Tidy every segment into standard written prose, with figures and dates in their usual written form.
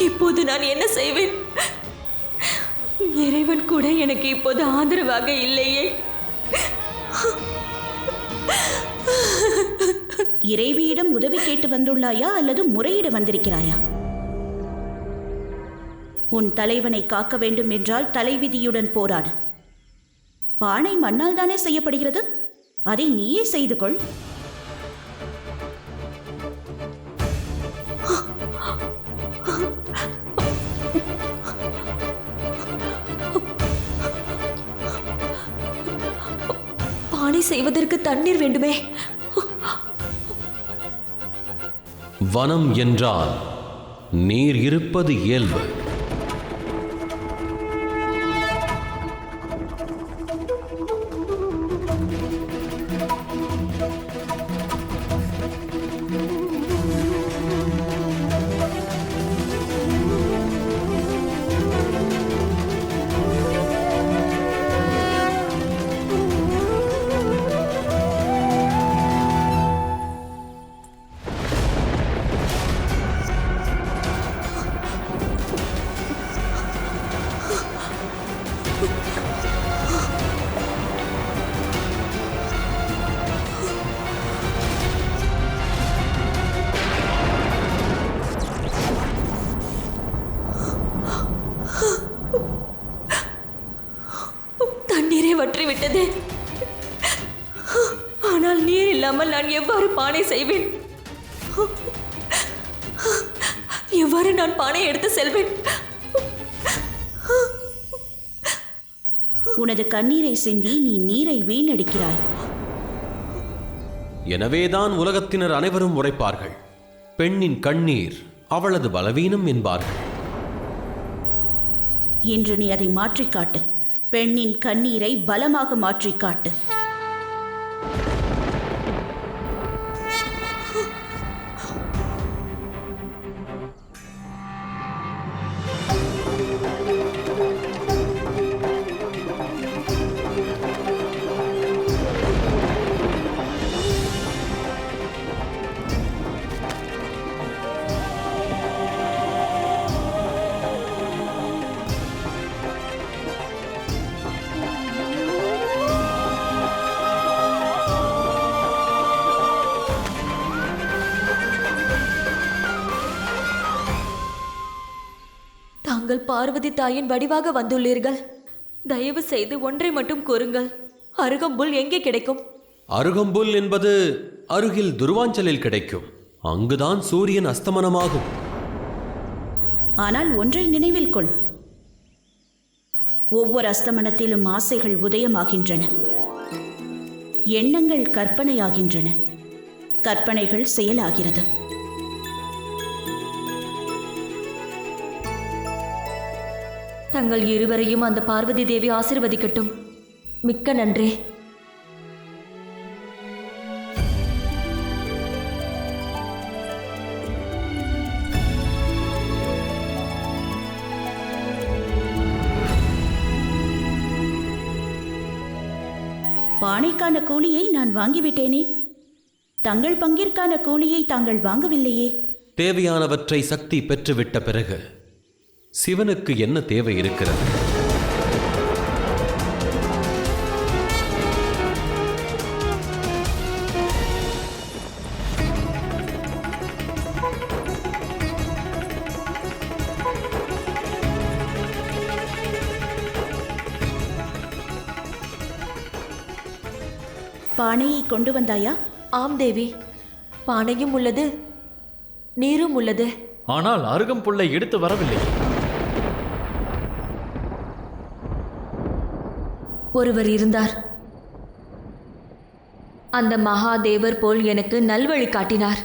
இப்போது நான் என்ன செய்வேன்? இறைவன் கூட எனக்கு இப்போது ஆதரவாக இல்லையே. இறைவியிடம் உதவி கேட்டு வந்துள்ளாயா அல்லது முறையிட வந்திருக்கிறாயா? உன் தலைவனை காக்க வேண்டும் என்றால் தலைவிதியுடன் போராடு. பானை மண்ணால் தானே செய்யப்படுகிறது, அதை நீயே செய்து கொள். பானை செய்வதற்கு தண்ணீர் வேண்டுமே. வனம் என்றால் நீர் இருப்பது இயல்பு. தண்ணீரே வற்றிவிட்டது. ஆனால் நீர் இல்லாமல் நான் எவ்வாறு பானை செய்வேன்? எவ்வாறு நான் பானை எடுத்து செல்வேன்? உனது கண்ணீரை சிந்தி நீ நீரை வீணடிக்கிறாய். எனவேதான் உலகத்தினர் அனைவரும் உரைப்பார்கள், பெண்ணின் கண்ணீர் அவளது பலவீனம் என்பார்கள். இன்று நீ அதை மாற்றிக் காட்டு. பெண்ணின் கண்ணீரை பலமாக மாற்றிக் காட்டு. தாங்கள் பார்வதி தாயின் வடிவாக வந்துள்ளீர்கள். தயவு செய்து ஒன்றை மட்டும் கூறுங்கள், அருகம்புல் எங்கே கிடைக்கும்? அருகம்புல் என்பது அருகில் துருவாஞ்சலில் கிடைக்கும். அங்குதான் சூரியன் அஸ்தமனமாகும். ஆனால் ஒன்றை நினைவில் கொள், ஒவ்வொரு அஸ்தமனத்திலும் ஆசைகள் உதயமாகின்றன, எண்ணங்கள் கற்பனையாகின்றன, கற்பனைகள் செயலாகிறது. தங்கள் இருவரையும் அந்த பார்வதி தேவி ஆசீர்வதிக்கட்டும். மிக்க நன்றி. பானைக்கான கூலியை நான் வாங்கிவிட்டேனே, தங்கள் பங்கிற்கான கூலியை தாங்கள் வாங்கவில்லையே. தேவையானவற்றை சக்தி பெற்றுவிட்ட பிறகு சிவனுக்கு என்ன தேவை இருக்கிறது? பானையை கொண்டு வந்தாயா? ஆம் தேவி, பானையும் உள்ளது, நீரும் உள்ளது. ஆனால் அருகம்புல்லை எடுத்து வரவில்லை. ஒருவர் இருந்தார். அந்த மகாதேவர் போல் எனக்கு நல்வழி காட்டினார்.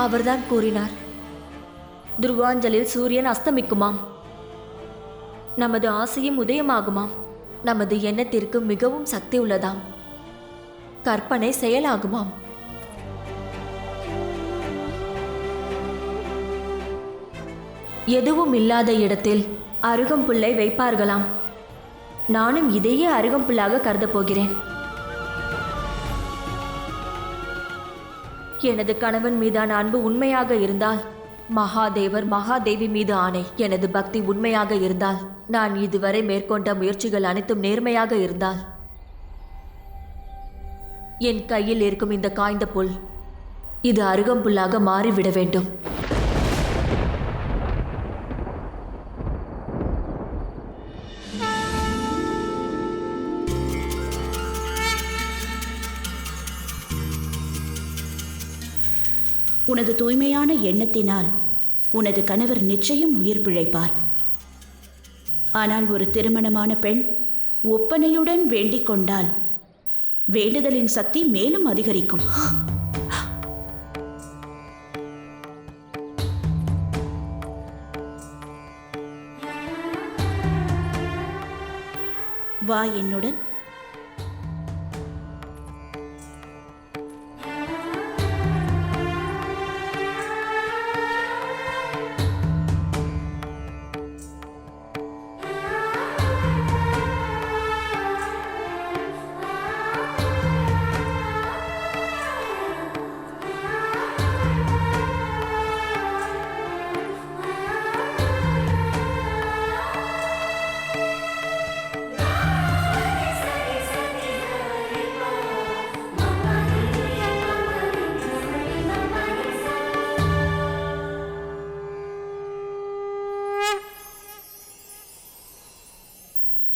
அவர்தான் கூறினார், துருவாஞ்சலில் சூரியன் அஸ்தமிக்குமாம், நமது ஆசையும் உதயமாகுமாம், நமது எண்ணத்திற்கு மிகவும் சக்தி உள்ளதாம், கற்பனை செயலாகுமாம். எதுவும் இல்லாத இடத்தில் அருகம்புல்லை வைப்பார்களாம். நானும் இதையே அருகம்புல்லாக கருதப் போகிறேன். எனது கணவன் மீதான அன்பு உண்மையாக இருந்தால், மகாதேவர் மகாதேவி மீது ஆணை, எனது பக்தி உண்மையாக இருந்தால், நான் இதுவரை மேற்கொண்ட முயற்சிகள் அனைத்தும் நேர்மையாக இருந்தால், என் கையில் இருக்கும் இந்த காய்ந்த புல் இது அருகம்புல்லாக மாறிவிட வேண்டும். உனது தூய்மையான எண்ணத்தினால் உனது கணவர் நிச்சயம் உயிர் பிழைப்பார். ஆனால் ஒரு திருமணமான பெண் ஒப்பனையுடன் வேண்டிக் கொண்டால் வேண்டுதலின் சக்தி மேலும் அதிகரிக்கும். வா என்னுடன்.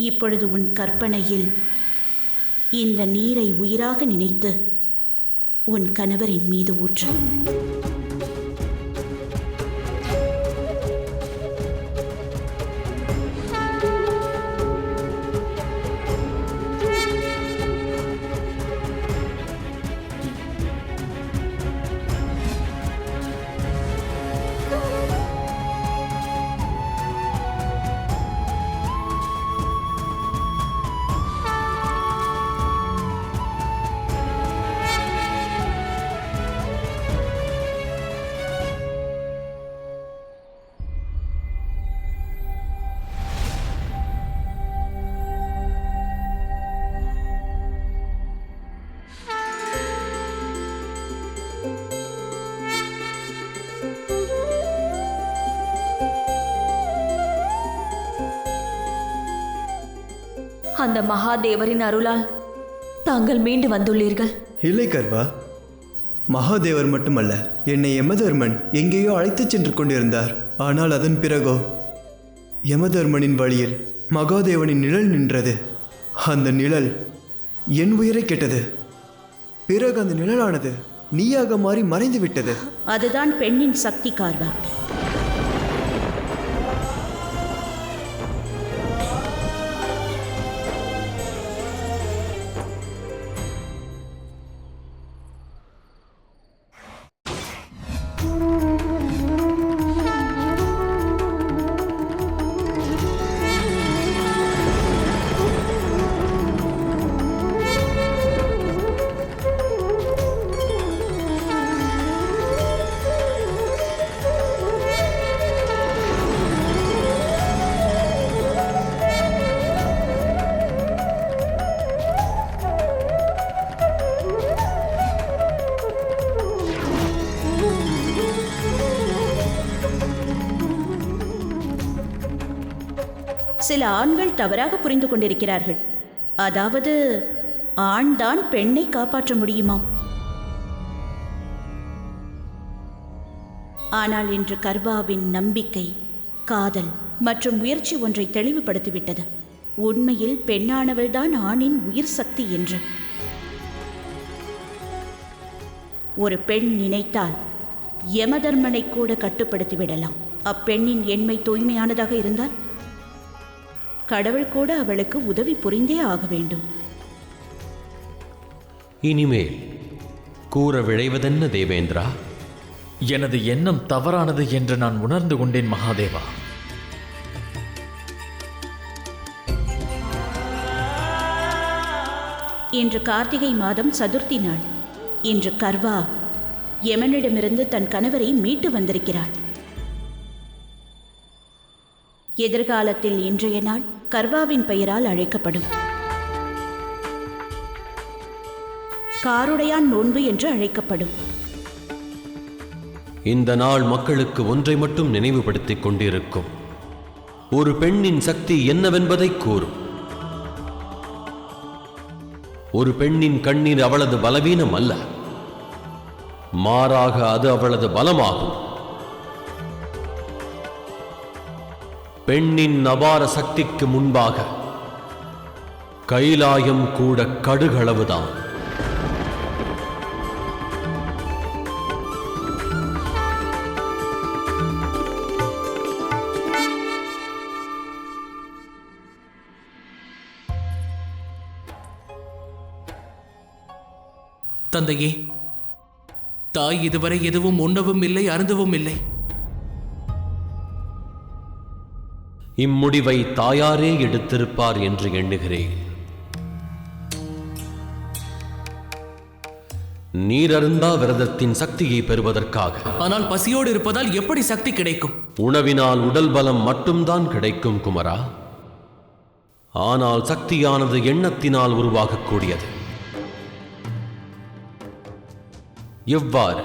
இப்பொழுது உன் கற்பனையில் இந்த நீரை உயிராக நினைத்து உன் கணவரின் மீது ஊற்று. அந்த மகாதேவரின் அருளால் தாங்கள் மீண்டு வந்துள்ளீர்கள். இல்லை கர்வா, மகாதேவர் மட்டுமல்ல, என்னை யமதர்மன் எங்கேயோ அழைத்துச் சென்று கொண்டிருந்தார். ஆனால் அதன் பிறகோ யமதர்மனின் வழியில் மகாதேவனின் நிழல் நின்றது. அந்த நிழல் என் உயிரை கெட்டது. பிறகு அந்த நிழலானது நீயாக மாறி மறைந்து விட்டது. அதுதான் பெண்ணின் சக்தி கார்வா. சில ஆண்கள் தவறாக புரிந்து கொண்டிருக்கிறார்கள். அதாவது ஆண்தான் பெண்ணை காப்பாற்ற முடியுமாம். ஆனால் இன்று கர்வாவின் நம்பிக்கை, காதல் மற்றும் முயற்சி ஒன்றை தெளிவுபடுத்திவிட்டது. உண்மையில் பெண்ணானவள்தான் ஆணின் உயிர் சக்தி என்று. ஒரு பெண் நினைத்தால் யமதர்மனை கூட கட்டுப்படுத்திவிடலாம். அப்பெண்ணின் எண்மை தூய்மையானதாக இருந்தால் கடவுள் கூட அவளுக்கு உதவி புரிந்தே ஆக வேண்டும். இனிமேல் கூற விழைவதென்ன தேவேந்திரா? எனது எண்ணம் தவறானது என்று நான் உணர்ந்து கொண்டேன் மகாதேவா. இன்று கார்த்திகை மாதம் சதுர்த்தி நாள். இன்று கர்வா யமனிடமிருந்து தன் கணவரை மீட்டு வந்திருக்கிறாள். எதிர்காலத்தில் இன்றைய நாள் கர்வாவின் பெயரால் அழைக்கப்படும். காருடையான் நோன்பு என்று அழைக்கப்படும். இந்த நாள் மக்களுக்கு ஒன்றை மட்டும் நினைவுபடுத்திக் கொண்டிருக்கும். ஒரு பெண்ணின் சக்தி என்னவென்பதை கூறும். ஒரு பெண்ணின் கண்ணீர் அவளது பலவீனம் அல்ல, மாறாக அது அவளது பலமாகும். பெண்ணின் அபார சக்திக்கு முன்பாக கைலாயம் கூட கடுகளவுதான். தந்தையே, தாய் இதுவரை எதுவும் உண்ணவும் இல்லை, அருந்தவும் இல்லை. இம்முடிவை தாயாரே எடுத்திருப்பார் என்று எண்ணுகிறேன். நீரருந்தா விரதத்தின் சக்தியை பெறுவதற்காக. ஆனால் பசியோடு இருப்பதால் எப்படி சக்தி கிடைக்கும்? உணவினால் உடல் பலம் மட்டும்தான் கிடைக்கும் குமரா. ஆனால் சக்தியானது எண்ணத்தினால் உருவாகக்கூடியது. எவ்வாறு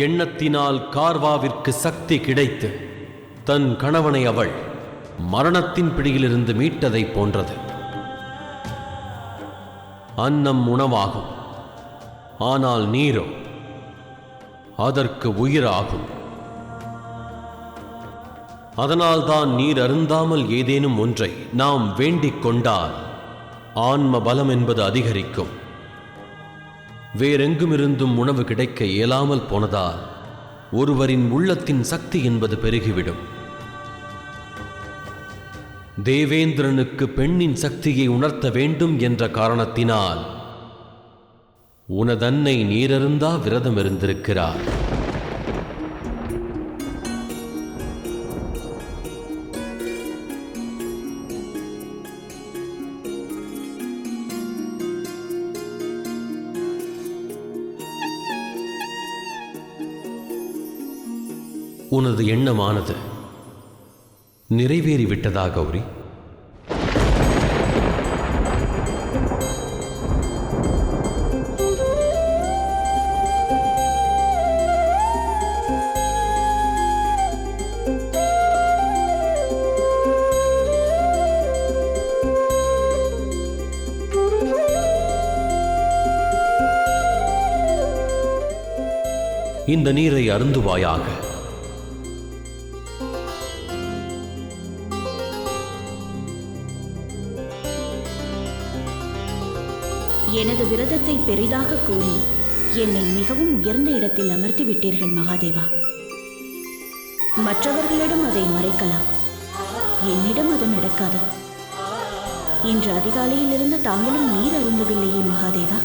எண்ணத்தினால் கார்வாவிற்கு சக்தி கிடைத்து தன் கணவனை அவள் மரணத்தின் பிடியிலிருந்து மீட்டதை போன்றது. அன்னம் உணவாகும், ஆனால் நீரோ அதற்கு உயிராகும். அதனால்தான் நீர் அருந்தாமல் ஏதேனும் ஒன்றை நாம் வேண்டிக் கொண்டால் ஆன்ம பலம் என்பது அதிகரிக்கும். வேறெங்குமிருந்தும் உணவு கிடைக்க இயலாமல் போனதால் ஒருவரின் உள்ளத்தின் சக்தி என்பது பெருகிவிடும். தேவேந்திரனுக்கு பெண்ணின் சக்தியை உணர்த்த வேண்டும் என்ற காரணத்தினால் உனதன்னை நீரருந்தா விரதம் இருந்திருக்கிறார். உனது எண்ணமானது நிறைவேறிவிட்டதா கௌரி? இந்த நீரை அருந்துவாயாக. எனது விரதத்தை பெரிதாக கூறி என்னை மிகவும் உயர்ந்த இடத்தில் அமர்த்தி விட்டீர்கள் மகாதேவா. மற்றவர்களிடம் அதை மறைக்கலாம், என்னிடம் அது நடக்காது. இன்று அதிகாலையிலிருந்து தாங்களும் நீர் அருந்தவில்லையே மகாதேவா.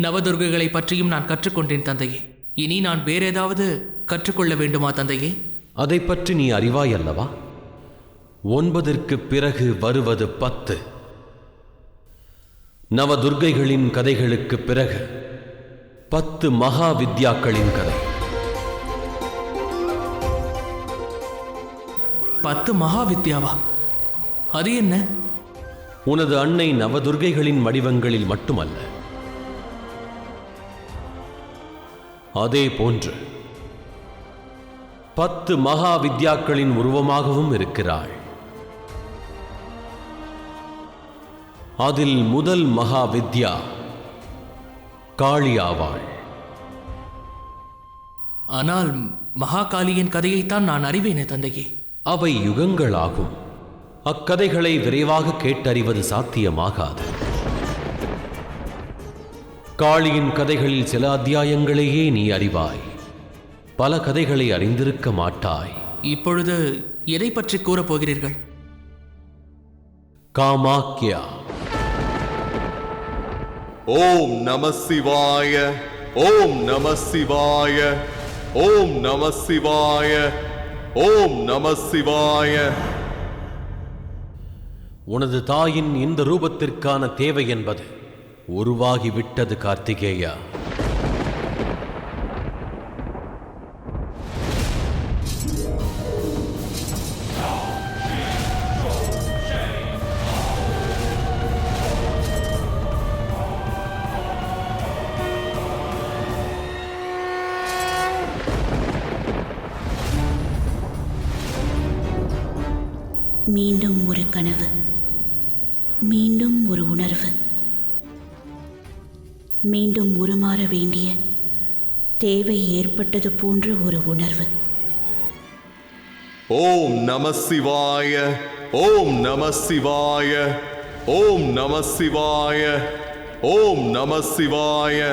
நவதுர்கைகளை பற்றியும் நான் கற்றுக்கொண்டேன் தந்தையே. இனி நான் வேற ஏதாவது கற்றுக்கொள்ள வேண்டுமா தந்தையே? அதை பற்றி நீ அறிவாய் அல்லவா? 9ற்கு பிறகு வருவது 10. நவதுர்கைகளின் கதைகளுக்கு பிறகு 10 மகா வித்யாக்களின் கதை. 10 மகா வித்யாவா? அது என்ன? உனது அன்னை நவதுர்கைகளின் வடிவங்களில் மட்டுமல்ல, அதே போன்று 10 மகா வித்யாக்களின் உருவமாகவும் இருக்கிறாள். அதில் முதல் மகா வித்யா காளி ஆவாள். ஆனால் மகாகாளியின் கதையைத்தான் நான் அறிவேனே தந்தையே. அவை யுகங்களாகும். அக்கதைகளை விரைவாக கேட்டறிவது சாத்தியமாகாது. காளியின் கதைகளில் சில அத்தியாயங்களையே நீ அறிவாய். பல கதைகளை அறிந்திருக்க மாட்டாய். இப்பொழுது எதை பற்றி கூறப் போகிறீர்கள்? காமாக்யா. ஓம் நம சிவாய, ஓம் நம சிவாய, ஓம் நம சிவாய, ஓம் நம சிவாய. உனது தாயின் இந்த ரூபத்திற்கான தேவை என்பது உருவாகிவிட்டது கார்த்திகேயா. மீண்டும் ஒரு கனவு, மீண்டும் ஒரு உணர்வு, மீண்டும் உருமாற வேண்டிய தேவை ஏற்பட்டது போன்ற ஒரு உணர்வு. ஓம் நம சிவாய, ஓம் நம சிவாய, ஓம் நம சிவாய, ஓம் நம சிவாய.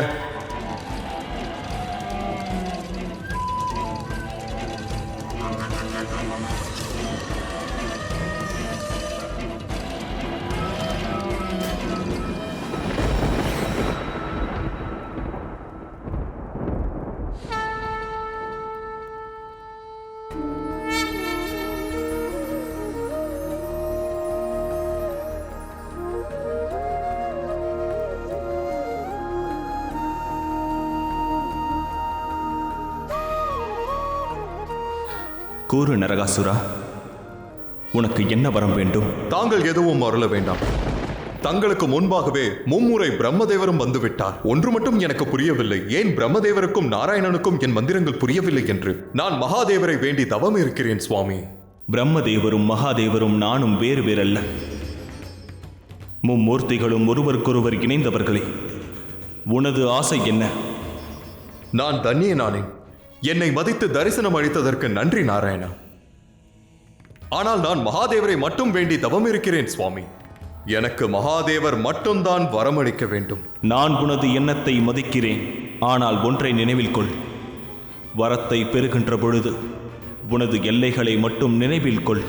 கூறு நரகாசுரா, உனக்கு என்ன வரம் வேண்டும்? தாங்கள் எதுவும் அருள வேண்டாம். தங்களுக்கு முன்பாகவே மும்முறை பிரம்மதேவரும் வந்துவிட்டார். ஒன்று மட்டும் எனக்கு புரியவில்லை, ஏன் பிரம்மதேவருக்கும் நாராயணனுக்கும் என் மந்திரங்கள் புரியவில்லை என்று. நான் மகாதேவரை வேண்டி தவம் இருக்கிறேன் சுவாமி. பிரம்மதேவரும் மகாதேவரும் நானும் வேறு வேறல்ல. மும்மூர்த்திகளும் ஒருவருக்கொருவர் இணைந்தவர்களே. உனது ஆசை என்ன? நான் தன்னியனானேன். என்னை மதித்து தரிசனம் அளித்ததற்கு நன்றி நாராயணா. ஆனால் நான் மகாதேவரை மட்டும் வேண்டி தவம் இருக்கிறேன் சுவாமி. எனக்கு மகாதேவர் மட்டும்தான் வரமளிக்க வேண்டும். நான் உனது எண்ணத்தை மதிக்கிறேன். ஆனால் ஒன்றை நினைவில் கொள். வரத்தை பெறுகின்ற பொழுது உனது எல்லைகளை மட்டும் நினைவில் கொள்.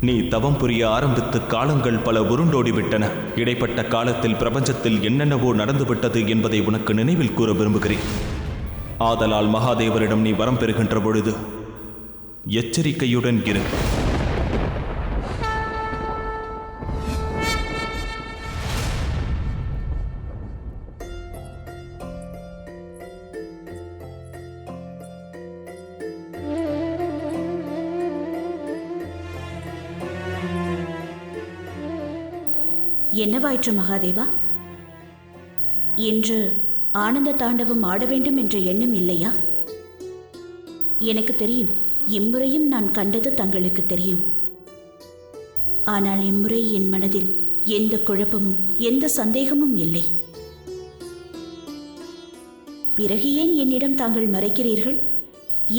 நீ தவம் புரிய ஆரம்பித்து காலங்கள் பல உருண்டோடிவிட்டன. இடைப்பட்ட காலத்தில் பிரபஞ்சத்தில் என்னென்னவோ நடந்துவிட்டது என்பதை உனக்கு நினைவில் கூற விரும்புகிறேன். ஆதலால் மகாதேவரிடம் நீ வரம் பெறுகின்ற பொழுது எச்சரிக்கையுடன் இரு. என்னவாயிற்று மகாதேவா? இன்று ஆனந்த தாண்டவம் ஆட வேண்டும் என்ற எண்ணம் இல்லையா? எனக்கு தெரியும், இம்முறையும் நான் கண்டது தங்களுக்கு தெரியும். ஆனால் இம்முறை என் மனதில் எந்த குழப்பமும் எந்த சந்தேகமும் இல்லை. பிறகு ஏன் என்னிடம் தாங்கள் மறைக்கிறீர்கள்?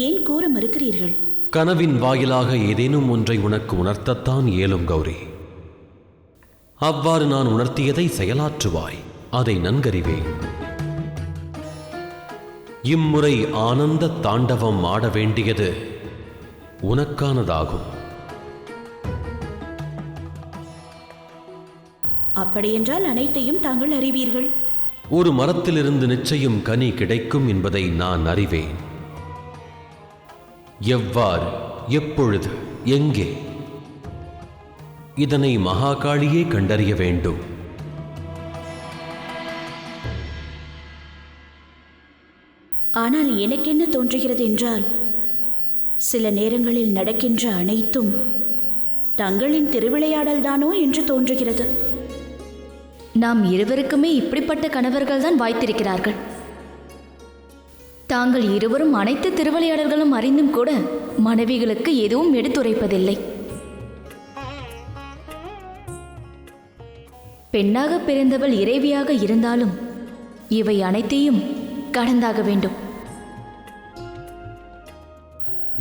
ஏன் கூற மறுக்கிறீர்கள்? கனவின் வாயிலாக ஏதேனும் ஒன்றை உனக்கு உணர்த்தத்தான் இயலும் கௌரி. அவ்வாறு நான் உணர்த்தியதை செயலாற்றுவாய். அதை நன்கறிவேன். இம்முறை ஆனந்த தாண்டவம் ஆட வேண்டியது உனக்கானதாகும். அப்படியென்றால் அனைத்தையும் தாங்கள் அறிவீர்கள். ஒரு மரத்திலிருந்து நிச்சயம் கனி கிடைக்கும் என்பதை நான் அறிவேன். எவ்வாறு, எப்பொழுது, எங்கே, இதனை மகாகாளியே கண்டறிய வேண்டும். ஆனால் எனக்கென்ன தோன்றுகிறது என்றால், சில நேரங்களில் நடக்கின்ற அனைத்தும் தங்களின் திருவிளையாடல் தானோ என்று தோன்றுகிறது. நாம் இருவருக்குமே இப்படிப்பட்ட கணவர்கள் தான் வாய்த்திருக்கிறார்கள். தாங்கள் இருவரும் அனைத்து திருவிளையாடல்களும் அறிந்தும் கூட மனைவிகளுக்கு எதுவும் எடுத்துரைப்பதில்லை. பெண்ணாக பிறந்தவள் இறைவியாக இருந்தாலும் இவை அனைத்தையும் கடந்தாக வேண்டும்.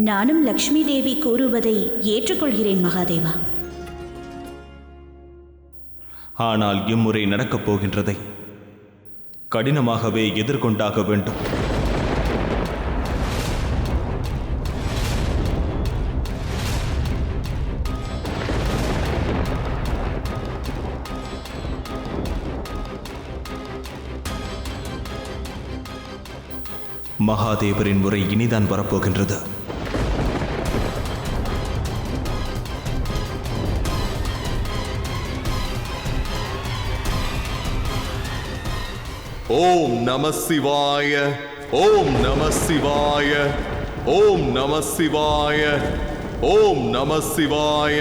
நானும் லக்ஷ்மி தேவி கூறுவதை ஏற்றுக்கொள்கிறேன் மகாதேவா. ஆனால் இம்முறை நடக்கப் போகின்றதை கடினமாகவே எதிர்கொண்டாக வேண்டும். மகாதேவரின் முறை இனிதான் வரப்போகின்றது. ஓம் நம சிவாய, ஓம் நம சிவாய, ஓம் நம சிவாய, ஓம் நம சிவாய.